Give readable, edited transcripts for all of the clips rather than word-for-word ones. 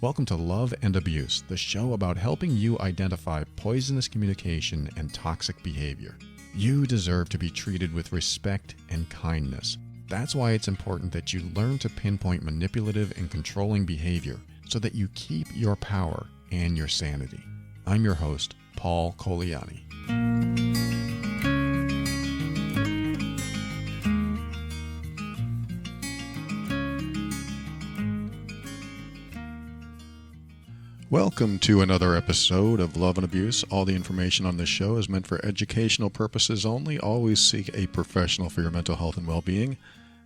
Welcome to Love and Abuse, the show about helping you identify poisonous communication and toxic behavior. You deserve to be treated with respect and kindness. That's why it's important that you learn to pinpoint manipulative and controlling behavior so that you keep your power and your sanity. I'm your host, Paul Coliani. Welcome to another episode of Love and Abuse. All the information on this show is meant for educational purposes only. Always seek a professional for your mental health and well-being,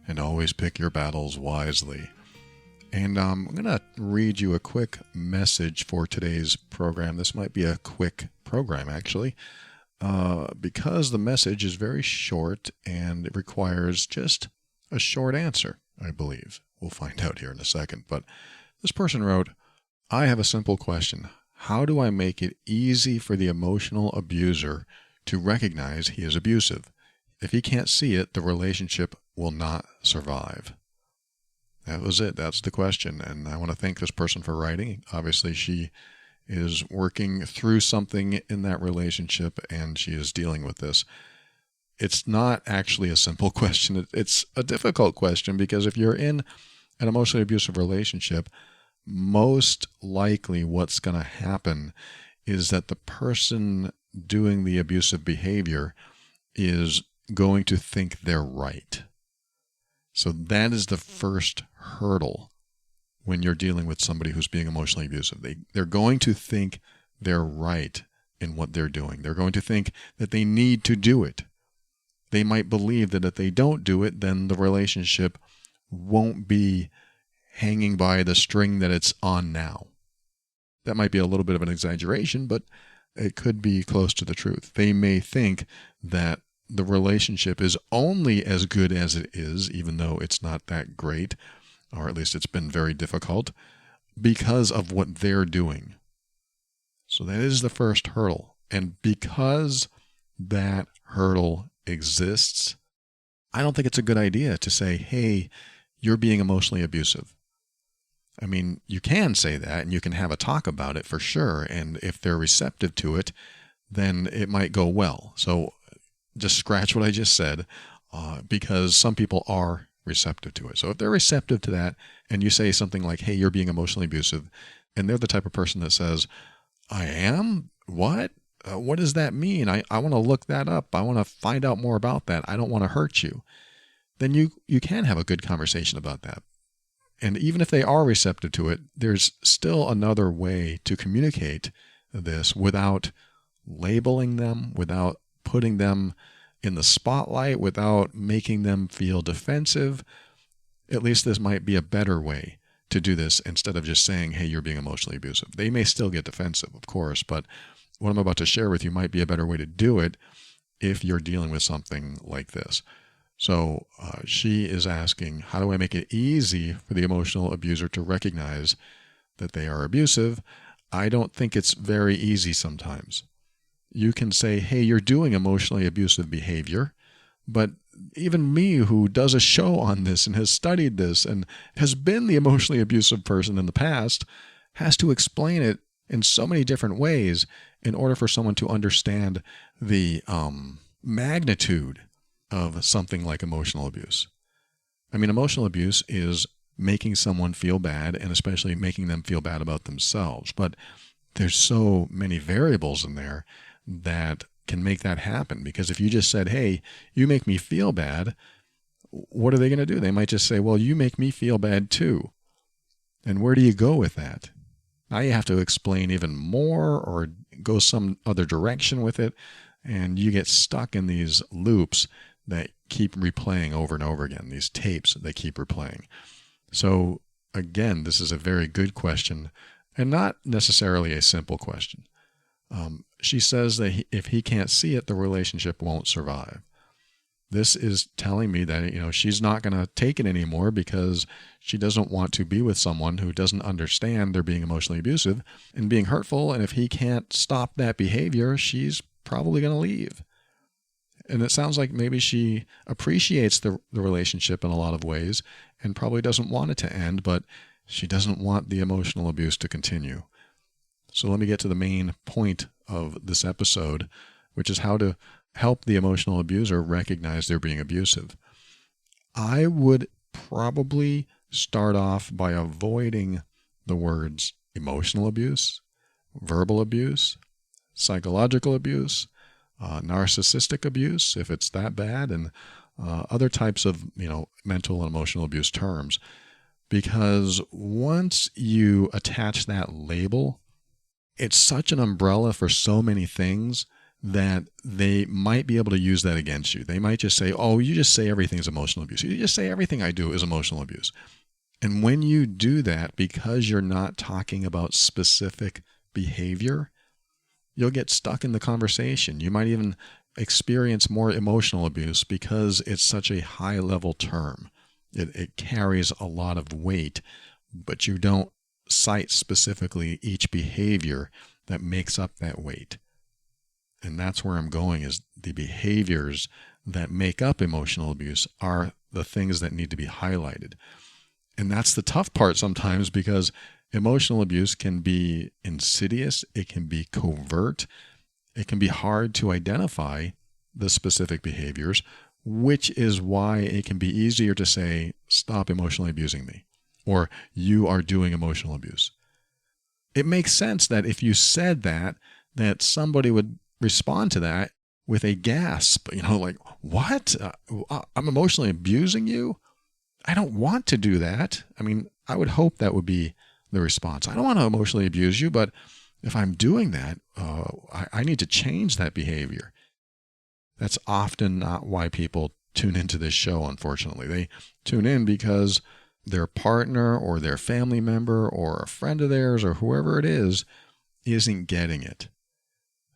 and always pick your battles wisely. And I'm going to read you a quick message for today's program. This might be a quick program, actually, because the message is very short and it requires just a short answer, I believe. We'll find out here in a second. But this person wrote, I have a simple question. How do I make it easy for the emotional abuser to recognize he is abusive? If he can't see it, the relationship will not survive. That was it. That's the question. And I want to thank this person for writing. Obviously, she is working through something in that relationship and she is dealing with this. It's not actually a simple question. It's a difficult question because if you're in an emotionally abusive relationship, most likely what's going to happen is that the person doing the abusive behavior is going to think they're right. So that is the first hurdle when you're dealing with somebody who's being emotionally abusive. They're going to think they're right in what they're doing. They're going to think that they need to do it. They might believe that if they don't do it, then the relationship won't be hanging by the string that it's on now. That might be a little bit of an exaggeration, but it could be close to the truth. They may think that the relationship is only as good as it is, even though it's not that great, or at least it's been very difficult, because of what they're doing. So that is the first hurdle. And because that hurdle exists, I don't think it's a good idea to say, hey, you're being emotionally abusive. I mean, you can say that and you can have a talk about it for sure. And if they're receptive to it, then it might go well. So just scratch what I just said because some people are receptive to it. So if they're receptive to that and you say something like, hey, you're being emotionally abusive, and they're the type of person that says, I am? What? What does that mean? I want to look that up. I want to find out more about that. I don't want to hurt you. Then you can have a good conversation about that. And even if they are receptive to it, there's still another way to communicate this without labeling them, without putting them in the spotlight, without making them feel defensive. At least this might be a better way to do this instead of just saying, hey, you're being emotionally abusive. They may still get defensive, of course, but what I'm about to share with you might be a better way to do it if you're dealing with something like this. So she is asking, how do I make it easy for the emotional abuser to recognize that they are abusive? I don't think it's very easy sometimes. You can say, hey, you're doing emotionally abusive behavior, but even me who does a show on this and has studied this and has been the emotionally abusive person in the past has to explain it in so many different ways in order for someone to understand the magnitude of something like emotional abuse. I mean, emotional abuse is making someone feel bad and especially making them feel bad about themselves. But there's so many variables in there that can make that happen. Because if you just said, hey, you make me feel bad, what are they going to do? They might just say, well, you make me feel bad too. And where do you go with that? Now you have to explain even more or go some other direction with it. And you get stuck in these loops that keep replaying over and over again, these tapes that keep replaying. So again, this is a very good question and not necessarily a simple question. She says that if he can't see it, the relationship won't survive. This is telling me that, she's not going to take it anymore because she doesn't want to be with someone who doesn't understand they're being emotionally abusive and being hurtful. And if he can't stop that behavior, she's probably going to leave. And it sounds like maybe she appreciates the relationship in a lot of ways and probably doesn't want it to end, but She doesn't want the emotional abuse to continue. So let me get to the main point of this episode, which is how to help the emotional abuser recognize they're being abusive. I would probably start off by avoiding the words emotional abuse, verbal abuse, psychological abuse, narcissistic abuse, if it's that bad, and other types of mental and emotional abuse terms. Because once you attach that label, it's such an umbrella for so many things that they might be able to use that against you. They might just say, oh, you just say everything's emotional abuse. You just say everything I do is emotional abuse. And when you do that, because you're not talking about specific behavior, you'll get stuck in the conversation. You might even experience more emotional abuse because it's such a high-level term. It carries a lot of weight, but you don't cite specifically each behavior that makes up that weight. And that's where I'm going, is the behaviors that make up emotional abuse are the things that need to be highlighted. And that's the tough part sometimes, because emotional abuse can be insidious, it can be covert, it can be hard to identify the specific behaviors, which is why it can be easier to say, stop emotionally abusing me, or you are doing emotional abuse. It makes sense that if you said that somebody would respond to that with a gasp, like, what? I'm emotionally abusing you? I don't want to do that. I mean, I would hope that would be the response. I don't want to emotionally abuse you, but if I'm doing that, I need to change that behavior. That's often not why people tune into this show, unfortunately. They tune in because their partner or their family member or a friend of theirs or whoever it is isn't getting it.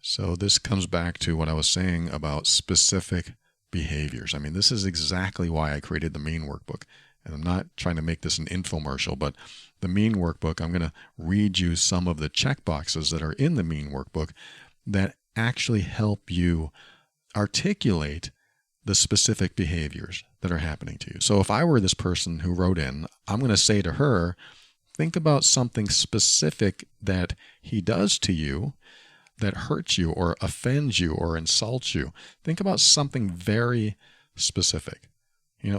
So this comes back to what I was saying about specific behaviors. I mean, this is exactly why I created the Mean Workbook. And I'm not trying to make this an infomercial, but the Mean Workbook, I'm going to read you some of the checkboxes that are in the Mean Workbook that actually help you articulate the specific behaviors that are happening to you. So if I were this person who wrote in, I'm going to say to her, think about something specific that he does to you that hurts you or offends you or insults you. Think about something very specific.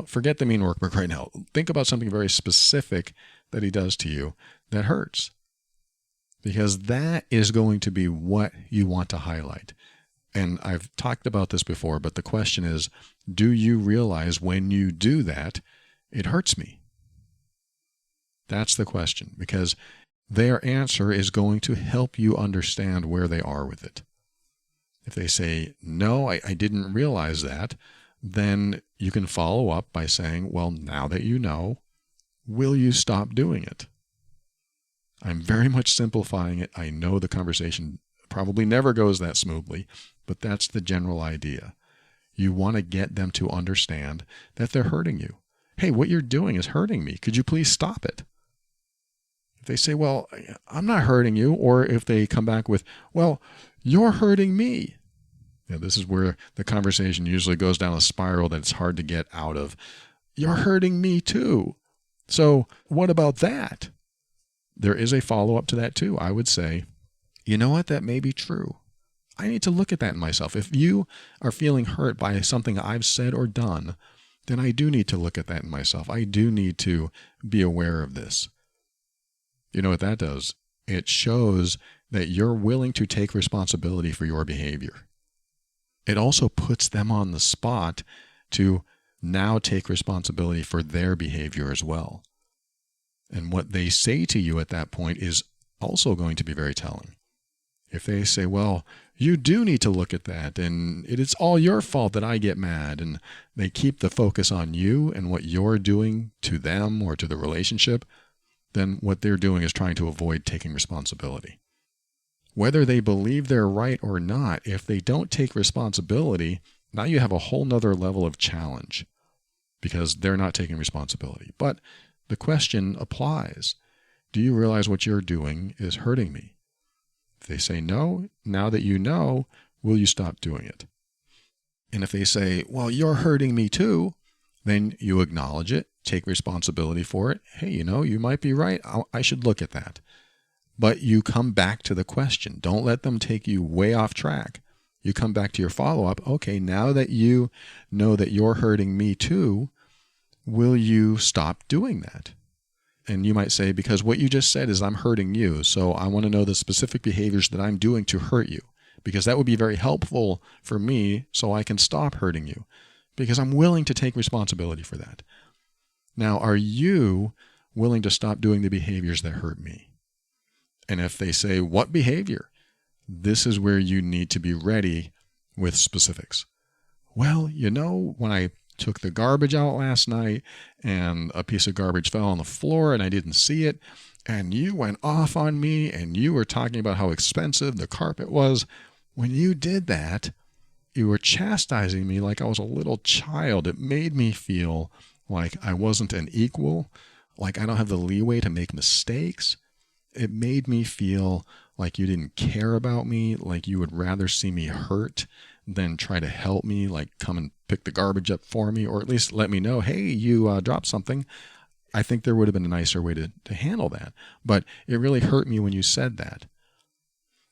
Forget the Mean Workbook right now. Think about something very specific that he does to you that hurts. Because that is going to be what you want to highlight. And I've talked about this before, but the question is, do you realize when you do that, it hurts me? That's the question, because their answer is going to help you understand where they are with it. If they say, no, I didn't realize that, then you can follow up by saying, well, now that you know, will you stop doing it? I'm very much simplifying it. I know the conversation probably never goes that smoothly, but that's the general idea. You want to get them to understand that they're hurting you. Hey, what you're doing is hurting me. Could you please stop it? If they say, well, I'm not hurting you, or if they come back with, well, you're hurting me. This is where the conversation usually goes down a spiral that it's hard to get out of. You're hurting me too. So what about that? There is a follow-up to that too. I would say, you know what? That may be true. I need to look at that in myself. If you are feeling hurt by something I've said or done, then I do need to look at that in myself. I do need to be aware of this. You know what that does? It shows that you're willing to take responsibility for your behavior. It also puts them on the spot to now take responsibility for their behavior as well. And what they say to you at that point is also going to be very telling. If they say, well, you do need to look at that, and it's all your fault that I get mad, and they keep the focus on you and what you're doing to them or to the relationship, then what they're doing is trying to avoid taking responsibility. Whether they believe they're right or not, if they don't take responsibility, now you have a whole nother level of challenge because they're not taking responsibility. But the question applies. Do you realize what you're doing is hurting me? If they say no, now that you know, will you stop doing it? And if they say, well, you're hurting me too, Then you acknowledge it, take responsibility for it. Hey, you might be right. I should look at that. But you come back to the question. Don't let them take you way off track. You come back to your follow-up. Okay, now that you know that you're hurting me too, will you stop doing that? And you might say, because what you just said is I'm hurting you, so I want to know the specific behaviors that I'm doing to hurt you, because that would be very helpful for me so I can stop hurting you, because I'm willing to take responsibility for that. Now, are you willing to stop doing the behaviors that hurt me? And if they say, what behavior? This is where you need to be ready with specifics. Well, when I took the garbage out last night and a piece of garbage fell on the floor and I didn't see it, and you went off on me and you were talking about how expensive the carpet was. When you did that, you were chastising me like I was a little child. It made me feel like I wasn't an equal, like I don't have the leeway to make mistakes. It made me feel like you didn't care about me, like you would rather see me hurt than try to help me, like come and pick the garbage up for me, or at least let me know, hey, you dropped something. I think there would have been a nicer way to handle that. But it really hurt me when you said that.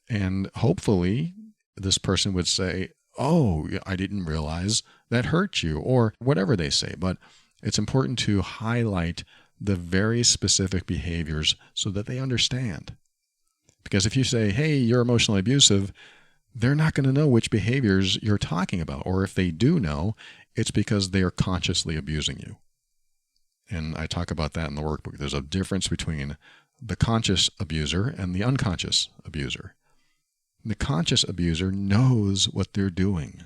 And hopefully this person would say, oh, I didn't realize that hurt you, or whatever they say. But it's important to highlight the very specific behaviors so that they understand. Because if you say, hey, you're emotionally abusive, they're not going to know which behaviors you're talking about. Or if they do know, it's because they are consciously abusing you. And I talk about that in the workbook. There's a difference between the conscious abuser and the unconscious abuser. The conscious abuser knows what they're doing.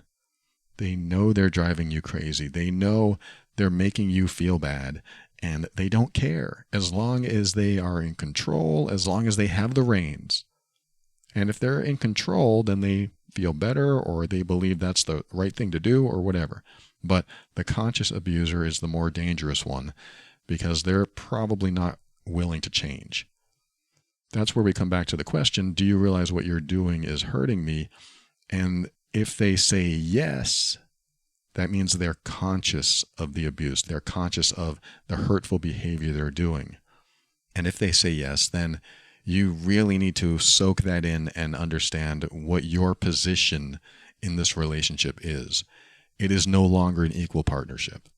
They know they're driving you crazy. They know they're making you feel bad. And they don't care as long as they are in control, as long as they have the reins. And if they're in control, then they feel better, or they believe that's the right thing to do, or whatever. But the conscious abuser is the more dangerous one, because they're probably not willing to change. That's where we come back to the question, do you realize what you're doing is hurting me? And if they say yes, that means they're conscious of the abuse. They're conscious of the hurtful behavior they're doing. And if they say yes, then you really need to soak that in and understand what your position in this relationship is. It is no longer an equal partnership.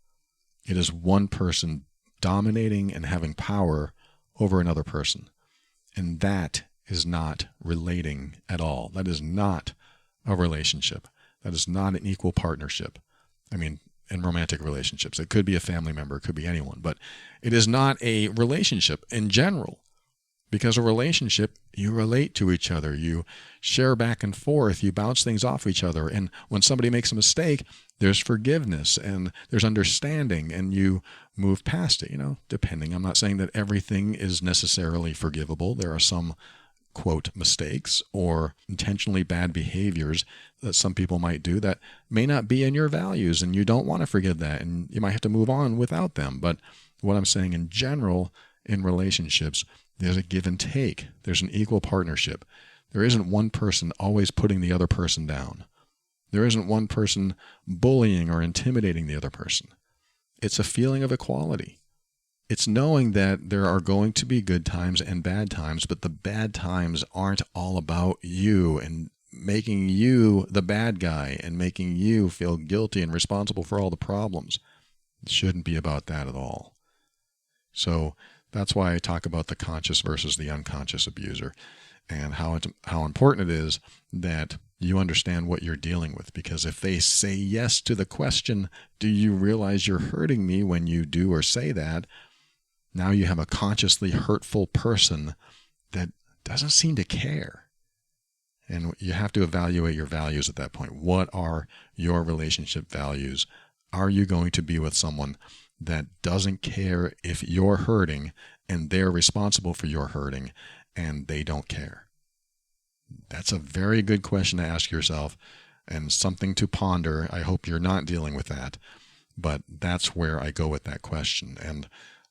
It is one person dominating and having power over another person. And that is not relating at all. That is not a relationship. That is not an equal partnership. I mean, in romantic relationships, it could be a family member, it could be anyone, but it is not a relationship in general. Because a relationship, you relate to each other, you share back and forth, you bounce things off each other. And when somebody makes a mistake, there's forgiveness and there's understanding, and you move past it, depending. I'm not saying that everything is necessarily forgivable. There are some, quote, mistakes or intentionally bad behaviors that some people might do that may not be in your values, and you don't want to forgive that, and you might have to move on without them. But what I'm saying in general, in relationships, there's a give and take. There's an equal partnership. There isn't one person always putting the other person down. There isn't one person bullying or intimidating the other person. It's a feeling of equality. It's knowing that there are going to be good times and bad times, but the bad times aren't all about you and making you the bad guy and making you feel guilty and responsible for all the problems. It shouldn't be about that at all. So that's why I talk about the conscious versus the unconscious abuser, and how important it is that you understand what you're dealing with. Because if they say yes to the question, do you realize you're hurting me when you do or say that? Now you have a consciously hurtful person that doesn't seem to care. And you have to evaluate your values at that point. What are your relationship values? Are you going to be with someone that doesn't care if you're hurting and they're responsible for your hurting and they don't care? That's a very good question to ask yourself and something to ponder. I hope you're not dealing with that, but that's where I go with that question. And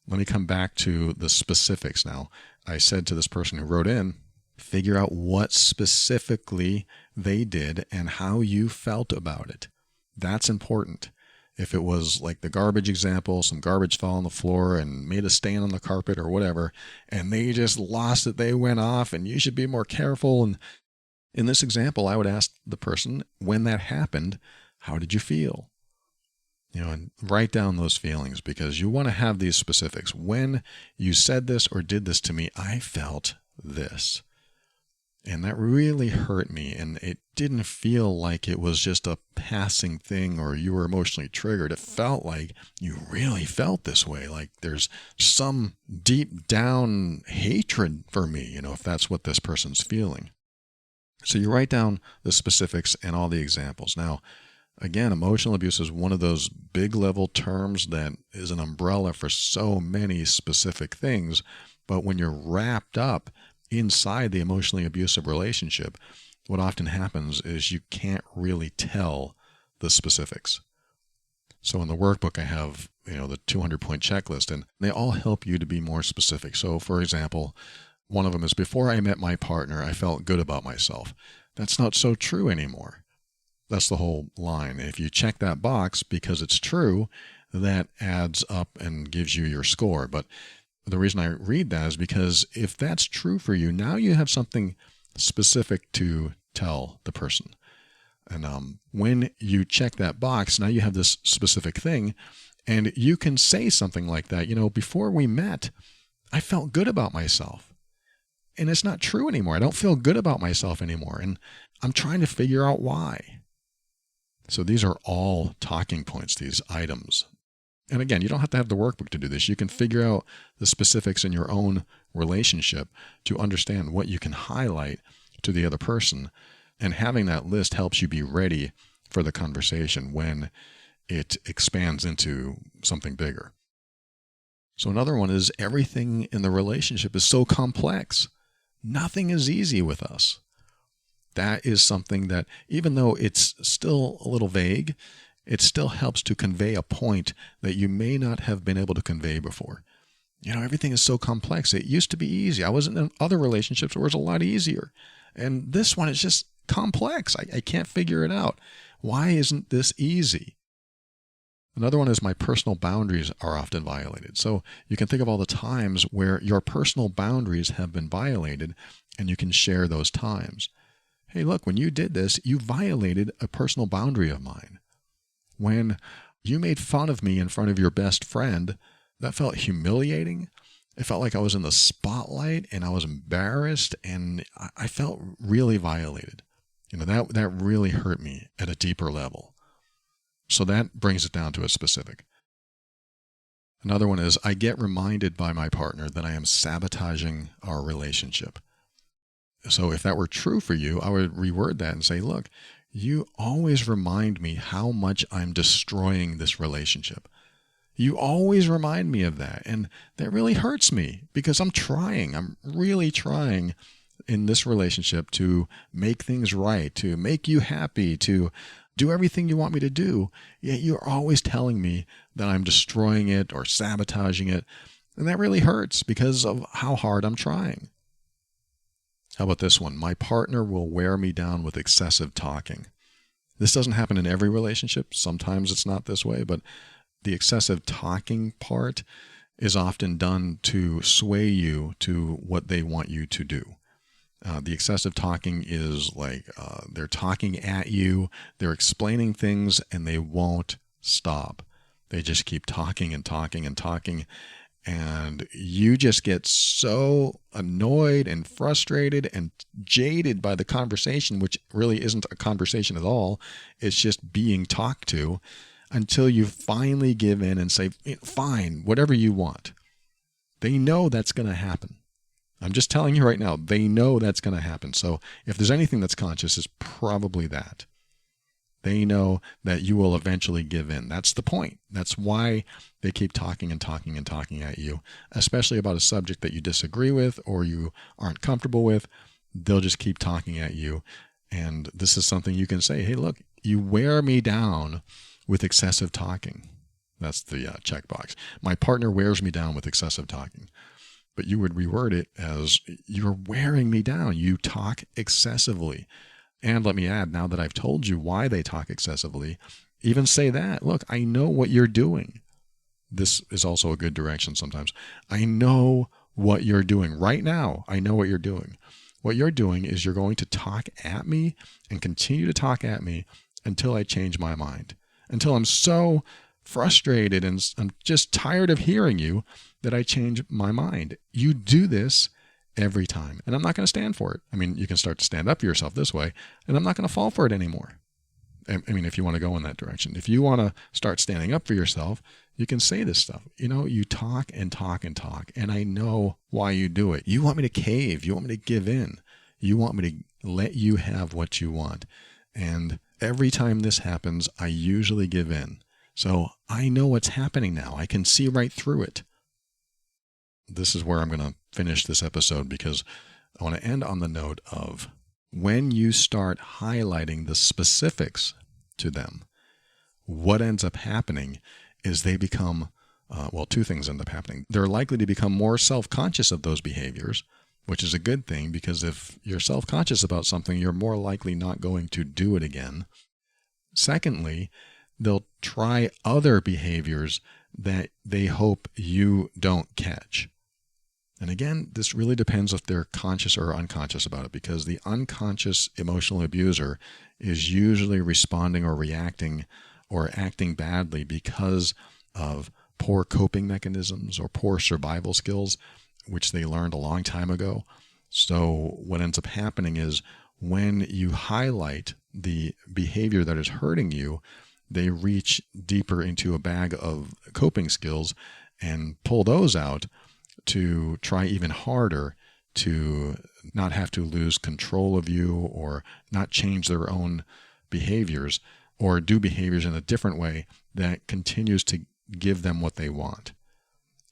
let me come back to the specifics now. I said to this person who wrote in, figure out what specifically they did and how you felt about it. That's important. If it was like the garbage example, some garbage fell on the floor and made a stain on the carpet or whatever, and they just lost it, they went off, and you should be more careful. And in this example, I would ask the person, when that happened, how did you feel? And write down those feelings, because you want to have these specifics. When you said this or did this to me, I felt this. And that really hurt me, and it didn't feel like it was just a passing thing or you were emotionally triggered. It felt like you really felt this way, like there's some deep down hatred for me, if that's what this person's feeling. So you write down the specifics and all the examples. Now, again, emotional abuse is one of those big level terms that is an umbrella for so many specific things, but when you're wrapped up inside the emotionally abusive relationship, what often happens is you can't really tell the specifics. So in the workbook, I have, the 200-point checklist, and they all help you to be more specific. So for example, one of them is, before I met my partner, I felt good about myself. That's not so true anymore. That's the whole line. If you check that box because it's true, that adds up and gives you your score. But the reason I read that is because if that's true for you, now you have something specific to tell the person. And when you check that box, now you have this specific thing, and you can say something like that. Before we met, I felt good about myself. And it's not true anymore. I don't feel good about myself anymore. And I'm trying to figure out why. So these are all talking points, these items. And again, you don't have to have the workbook to do this. You can figure out the specifics in your own relationship to understand what you can highlight to the other person. And having that list helps you be ready for the conversation when it expands into something bigger. So another one is, everything in the relationship is so complex. Nothing is easy with us. That is something that, even though it's still a little vague, it still helps to convey a point that you may not have been able to convey before. Everything is so complex. It used to be easy. I was in other relationships where it was a lot easier. And this one is just complex. I can't figure it out. Why isn't this easy? Another one is, my personal boundaries are often violated. So you can think of all the times where your personal boundaries have been violated, and you can share those times. Hey, look, when you did this, you violated a personal boundary of mine. When you made fun of me in front of your best friend, that felt humiliating. It felt like I was in the spotlight and I was embarrassed, and I felt really violated. That really hurt me at a deeper level. So that brings it down to a specific. Another one is, I get reminded by my partner that I am sabotaging our relationship. So if that were true for you, I would reword that and say, look, you always remind me how much I'm destroying this relationship. You always remind me of that. And that really hurts me, because I'm really trying in this relationship to make things right, to make you happy, to do everything you want me to do. Yet you're always telling me that I'm destroying it or sabotaging it. And that really hurts because of how hard I'm trying. How about this one? My partner will wear me down with excessive talking. This doesn't happen in every relationship. Sometimes it's not this way, but the excessive talking part is often done to sway you to what they want you to do. The excessive talking is like they're talking at you, they're explaining things, and they won't stop. They just keep talking and talking and talking. And you just get so annoyed and frustrated and jaded by the conversation, which really isn't a conversation at all. It's just being talked to, until you finally give in and say, fine, whatever you want. They know that's going to happen. I'm just telling you right now, they know that's going to happen. So if there's anything that's conscious, it's probably that. They know that you will eventually give in. That's the point. That's why they keep talking and talking and talking at you, especially about a subject that you disagree with or you aren't comfortable with. They'll just keep talking at you. And this is something you can say, hey, look, you wear me down with excessive talking. That's the checkbox. My partner wears me down with excessive talking. But you would reword it as, you're wearing me down. You talk excessively. And let me add, now that I've told you why they talk excessively, even say that. Look, I know what you're doing. This is also a good direction sometimes. I know what you're doing right now. I know what you're doing. What you're doing is you're going to talk at me and continue to talk at me until I change my mind, until I'm so frustrated and I'm just tired of hearing you that I change my mind. You do this every time, and I'm not going to stand for it. I mean, you can start to stand up for yourself this way, and I'm not going to fall for it anymore. I mean, if you want to go in that direction, if you want to start standing up for yourself, you can say this stuff. You talk and talk and talk, and I know why you do it. You want me to cave. You want me to give in. You want me to let you have what you want. And every time this happens, I usually give in. So I know what's happening now. I can see right through it. This is where I'm going to finish this episode, because I want to end on the note of when you start highlighting the specifics to them, what ends up happening is they become, two things end up happening. They're likely to become more self-conscious of those behaviors, which is a good thing, because if you're self-conscious about something, you're more likely not going to do it again. Secondly, they'll try other behaviors that they hope you don't catch. And again, this really depends if they're conscious or unconscious about it, because the unconscious emotional abuser is usually responding or reacting or acting badly because of poor coping mechanisms or poor survival skills, which they learned a long time ago. So what ends up happening is when you highlight the behavior that is hurting you, they reach deeper into a bag of coping skills and pull those out to try even harder to not have to lose control of you or not change their own behaviors or do behaviors in a different way that continues to give them what they want.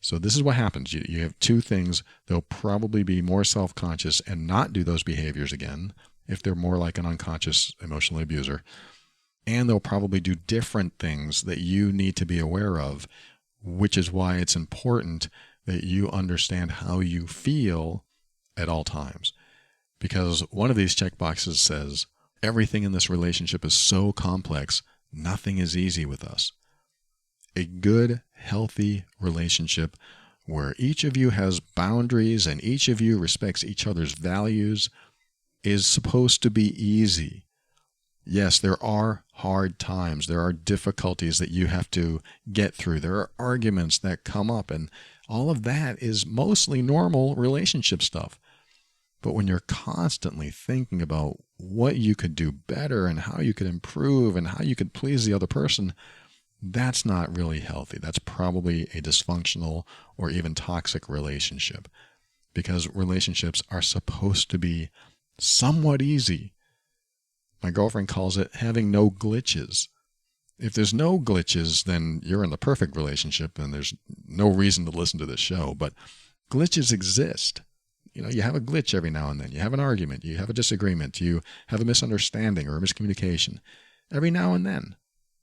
So this is what happens. You have two things. They'll probably be more self-conscious and not do those behaviors again if they're more like an unconscious emotional abuser. And they'll probably do different things that you need to be aware of, which is why it's important that you understand how you feel at all times. Because one of these checkboxes says, everything in this relationship is so complex, nothing is easy with us. A good, healthy relationship where each of you has boundaries and each of you respects each other's values is supposed to be easy. Yes, there are hard times. There are difficulties that you have to get through. There are arguments that come up, and all of that is mostly normal relationship stuff. But when you're constantly thinking about what you could do better and how you could improve and how you could please the other person, that's not really healthy. That's probably a dysfunctional or even toxic relationship, because relationships are supposed to be somewhat easy. My girlfriend calls it having no glitches. If there's no glitches, then you're in the perfect relationship and there's no reason to listen to this show. But glitches exist. You have a glitch every now and then. You have an argument. You have a disagreement. You have a misunderstanding or a miscommunication every now and then.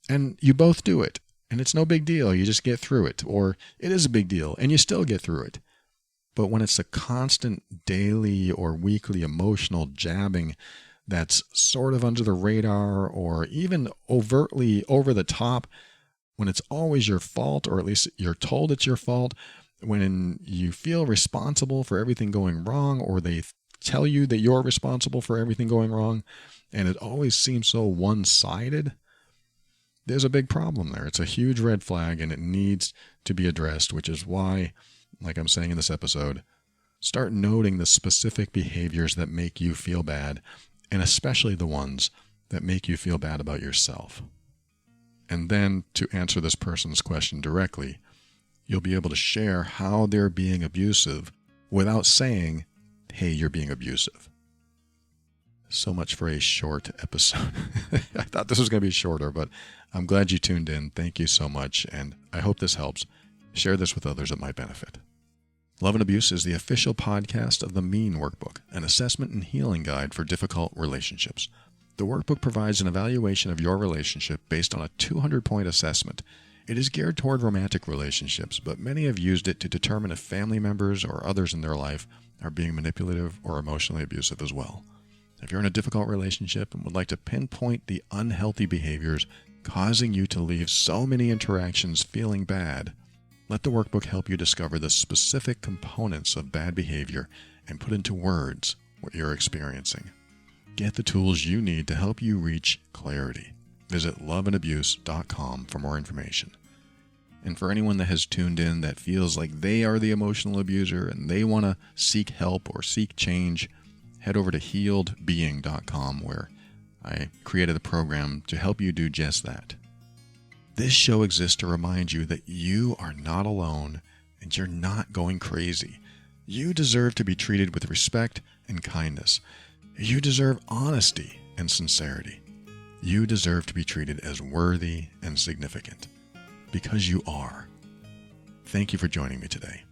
And you both do it. And it's no big deal. You just get through it. Or it is a big deal and you still get through it. But when it's a constant daily or weekly emotional jabbing that's sort of under the radar or even overtly over the top, when it's always your fault, or at least you're told it's your fault, when you feel responsible for everything going wrong, or they tell you that you're responsible for everything going wrong, and it always seems so one-sided, there's a big problem there. It's a huge red flag, and it needs to be addressed, which is why, like I'm saying in this episode, start noting the specific behaviors that make you feel bad, and especially the ones that make you feel bad about yourself. And then, to answer this person's question directly, you'll be able to share how they're being abusive without saying, hey, you're being abusive. So much for a short episode. I thought this was going to be shorter, but I'm glad you tuned in. Thank you so much, and I hope this helps. Share this with others that might benefit. Love and Abuse is the official podcast of the Mean Workbook, an assessment and healing guide for difficult relationships. The workbook provides an evaluation of your relationship based on a 200-point assessment. It is geared toward romantic relationships, but many have used it to determine if family members or others in their life are being manipulative or emotionally abusive as well. If you're in a difficult relationship and would like to pinpoint the unhealthy behaviors causing you to leave so many interactions feeling bad, let the workbook help you discover the specific components of bad behavior and put into words what you're experiencing. Get the tools you need to help you reach clarity. Visit loveandabuse.com for more information. And for anyone that has tuned in that feels like they are the emotional abuser and they want to seek help or seek change, head over to healedbeing.com, where I created a program to help you do just that. This show exists to remind you that you are not alone and you're not going crazy. You deserve to be treated with respect and kindness. You deserve honesty and sincerity. You deserve to be treated as worthy and significant, because you are. Thank you for joining me today.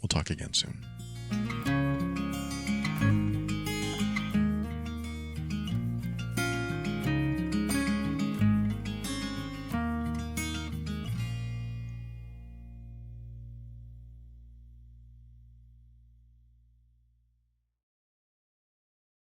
We'll talk again soon.